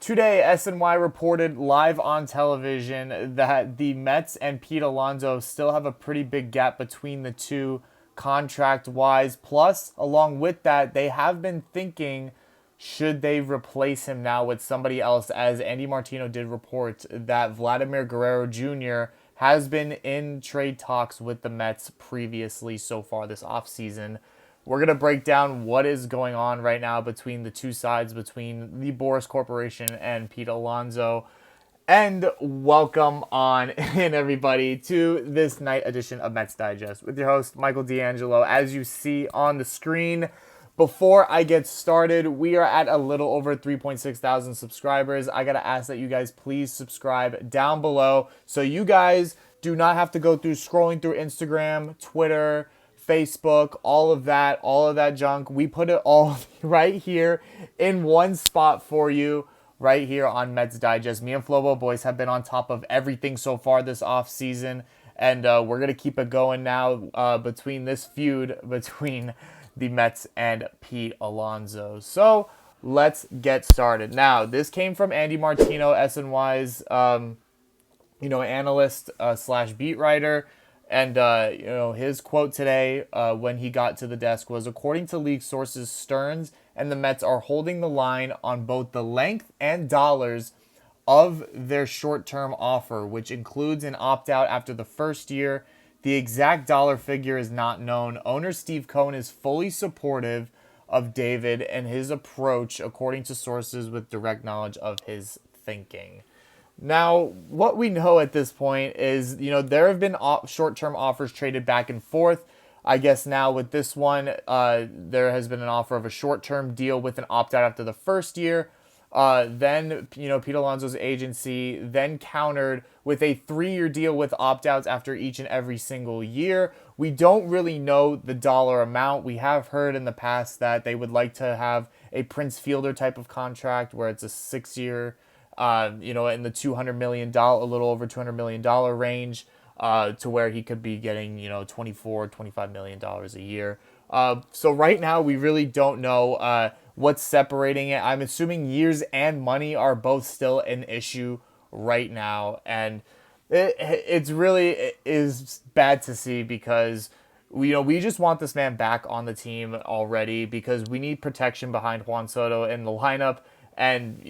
Today, SNY reported live on television that the Mets and Pete Alonso still have a pretty big gap between the two contract-wise. Plus, along with that, they have been thinking, should they replace him now with somebody else, as Andy Martino did report that Vladimir Guerrero Jr. has been in trade talks with the Mets previously so far this offseason. We're going to break down what is going on right now between the two sides, between the Boras Corporation and Pete Alonso. And welcome on in, everybody, to this night edition of Mets Digest with your host, Michael DeAngelo. As you see on the screen, before I get started, we are at a little over 3.6 thousand subscribers. I got to ask that you guys please subscribe down below so you guys do not have to go through scrolling through Instagram, Twitter, Facebook, all of that junk. We put it all right here in one spot for you, right here on Mets Digest. Me and Flobo Boys have been on top of everything so far this offseason, and we're going to keep it going now between this feud between the Mets and Pete Alonso. So let's get started. Now, this came from Andy Martino, SNY's analyst slash beat writer. And, his quote today when he got to the desk was, according to league sources, Stearns and the Mets are holding the line on both the length and dollars of their short-term offer, which includes an opt-out after the first year. The exact dollar figure is not known. Owner Steve Cohen is fully supportive of David and his approach, according to sources with direct knowledge of his thinking. Now, what we know at this point is, there have been short-term offers traded back and forth. I guess now with this one, there has been an offer of a short-term deal with an opt-out after the first year. Then, Pete Alonso's agency then countered with a 3-year deal with opt-outs after each and every single year. We don't really know the dollar amount. We have heard in the past that they would like to have a Prince Fielder type of contract where it's a 6-year in the $200 million, a little over $200 million range, to where he could be getting, $24-25 million a year. So right now, we really don't know what's separating it. I'm assuming years and money are both still an issue right now. And it's really is bad to see because we just want this man back on the team already because we need protection behind Juan Soto in the lineup. And,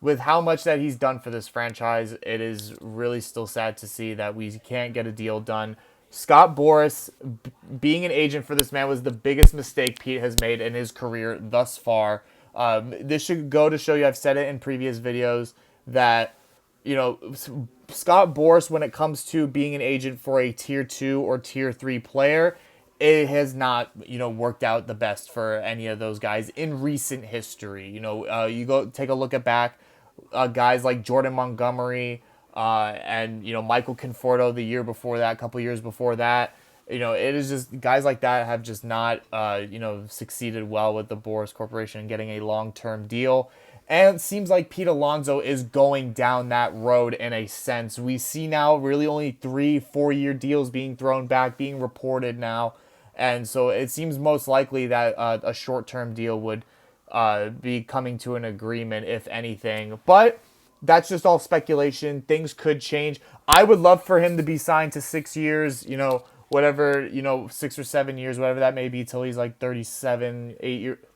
with how much that he's done for this franchise, it is really still sad to see that we can't get a deal done. Scott Boras, being an agent for this man, was the biggest mistake Pete has made in his career thus far. This should go to show you, I've said it in previous videos, that, Scott Boras, when it comes to being an agent for a tier 2 or tier 3 player, it has not, worked out the best for any of those guys in recent history. You go take a look at back. Guys like Jordan Montgomery and Michael Conforto the year before that, a couple years before that. It is just guys like that have just not succeeded well with the Boras Corporation and getting a long-term deal. And it seems like Pete Alonso is going down that road in a sense. We see now really only 3-4 year deals being thrown back, being reported now. And so it seems most likely that a short-term deal would be coming to an agreement, if anything. But that's just all speculation. Things could change. I would love for him to be signed to 6 years, whatever, 6 or 7 years, whatever that may be, till he's like 38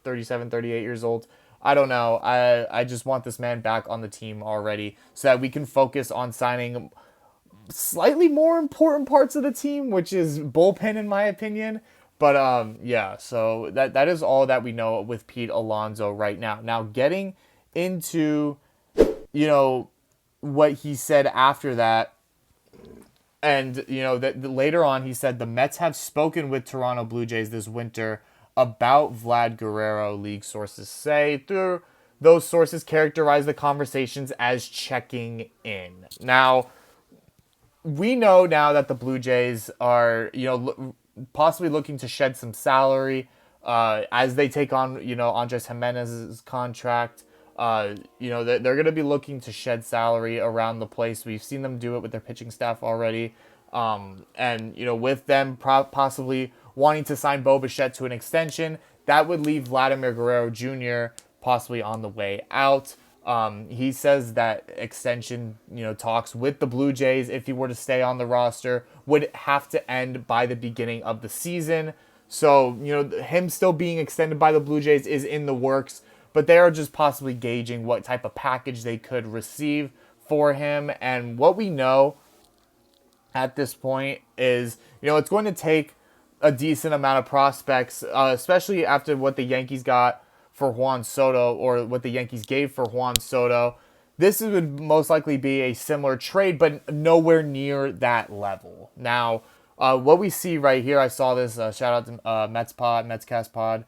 years old. I don't know. I just want this man back on the team already so that we can focus on signing slightly more important parts of the team, which is bullpen, in my opinion. But, so that is all that we know with Pete Alonso right now. Now, getting into, what he said after that, and, that later on he said the Mets have spoken with Toronto Blue Jays this winter about Vlad Guerrero, league sources say. Through those sources characterize the conversations as checking in. Now, we know now that the Blue Jays are, possibly looking to shed some salary as they take on, Andres Jimenez's contract. They're going to be looking to shed salary around the place. We've seen them do it with their pitching staff already. With them possibly wanting to sign Bo Bichette to an extension, that would leave Vladimir Guerrero Jr. possibly on the way out. He says that extension, talks with the Blue Jays, if he were to stay on the roster, would have to end by the beginning of the season. So, him still being extended by the Blue Jays is in the works, but they are just possibly gauging what type of package they could receive for him. And what we know at this point is, it's going to take a decent amount of prospects, especially after what the Yankees got for Juan Soto, or what the Yankees gave for Juan Soto. This would most likely be a similar trade, but nowhere near that level. Now, what we see right here, I saw this, shout out to Metscast Pod.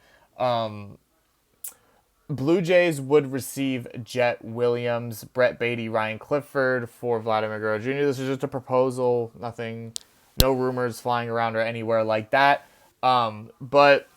Blue Jays would receive Jet Williams, Brett Beatty, Ryan Clifford for Vladimir Guerrero Jr. This is just a proposal, nothing, no rumors flying around or anywhere like that. But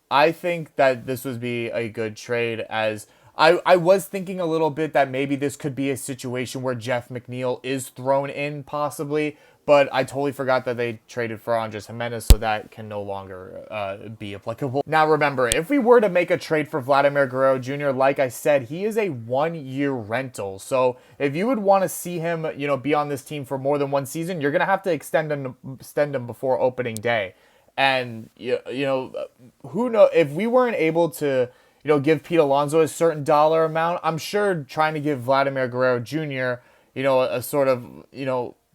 I think that this would be a good trade, as I was thinking a little bit that maybe this could be a situation where Jeff McNeil is thrown in possibly, but I totally forgot that they traded for Andres Jimenez, so that can no longer be applicable. Now remember, if we were to make a trade for Vladimir Guerrero Jr., like I said, he is a 1-year rental. So if you would want to see him, be on this team for more than one season, you're going to have to extend him before opening day. And, who knows, if we weren't able to, give Pete Alonso a certain dollar amount, I'm sure trying to give Vladimir Guerrero Jr., a sort of,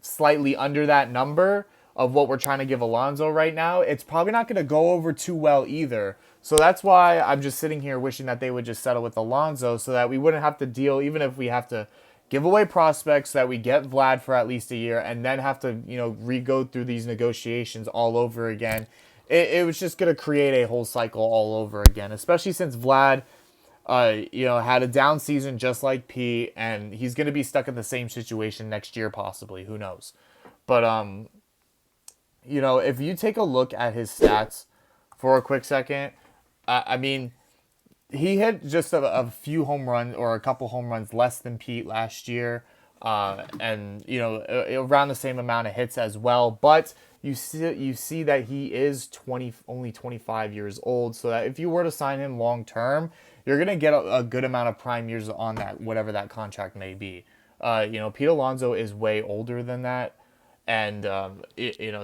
slightly under that number of what we're trying to give Alonso right now, it's probably not going to go over too well either. So that's why I'm just sitting here wishing that they would just settle with Alonso, so that we wouldn't have to deal, even if we have to give away prospects, that we get Vlad for at least a year and then have to, re-go through these negotiations all over again. It was just going to create a whole cycle all over again, especially since Vlad, had a down season just like Pete, and he's going to be stuck in the same situation next year possibly. Who knows? But, if you take a look at his stats for a quick second, I mean, he hit just a few home runs, or a couple home runs less than Pete last year, and around the same amount of hits as well. But you see that he is only 25 years old, so that if you were to sign him long term, you're gonna get a good amount of prime years on that, whatever that contract may be. Pete Alonso is way older than that. And,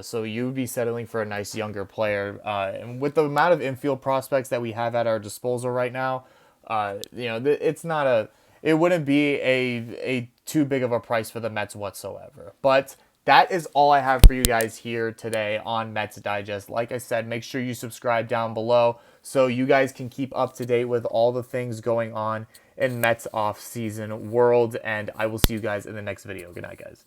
so you would be settling for a nice younger player. And with the amount of infield prospects that we have at our disposal right now, it wouldn't be a too big of a price for the Mets whatsoever. But that is all I have for you guys here today on Mets Digest. Like I said, make sure you subscribe down below so you guys can keep up to date with all the things going on in Mets off-season world. And I will see you guys in the next video. Good night, guys.